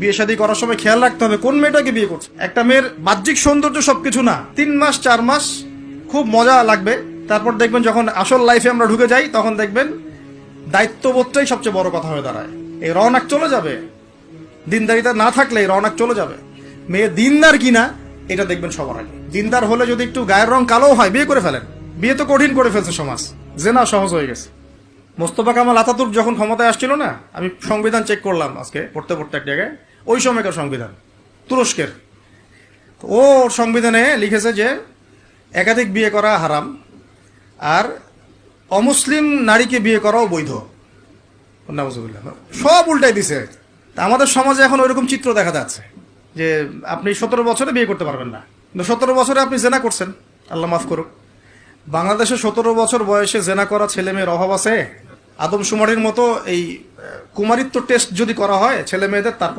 বিয়ে শাদী করার সময় খেয়াল রাখতে হবে কোন মেয়েটাকে বিয়ে করছে। একটা মেয়ের বাহ্যিক সৌন্দর্য সবকিছু না, 3 মাস 4 মাস খুব মজা লাগবে, তারপর দেখবেন যখন আসল লাইফে আমরা ঢুকে যাই তখন দেখবেন দায়িত্ববোধটাই সবচেয়ে বড় কথা হয়ে দাঁড়ায়। এই রওনাক চলে যাবে, দিনদারিতা না থাকলে এই রওনাক চলে যাবে। মেয়ে দিনদার কিনা এটা দেখবেন সবার আগে। দিনদার হলে যদি একটু গায়ের রং কালো হয় বিয়ে করে ফেলেন। বিয়ে তো কঠিন করে ফেলছে সমাজ, জেনা সহজ হয়ে গেছে। মোস্তফা কামাল আতাতুর্ক যখন ক্ষমতায় আসছিল না, আমি সংবিধান চেক করলাম আজকে পড়তে পড়তে এক জায়গায়, ওই সময়কার সংবিধান তুরস্কের। ওর সংবিধানে লিখেছে যে একাধিক বিয়ে করা হারাম, আর অমুসলিম নারীকে বিয়ে করাও বৈধ। নাউজুবিল্লাহ। সব উল্টাই দিছে। তা আমাদের সমাজে এখন ওইরকম চিত্র দেখা যাচ্ছে যে আপনি 17 বছরে বিয়ে করতে পারবেন না, কিন্তু 17 বছরে আপনি জেনা করছেন, আল্লাহ মাফ করুক। বাংলাদেশে 17 বছর বয়সে জেনা করা ছেলে মেয়ের অভাব আছে? আদমশুমারির মতো এই কুমারিত্ব টেস্ট যদি করা হয় ছেলে মেয়েদের, তারপর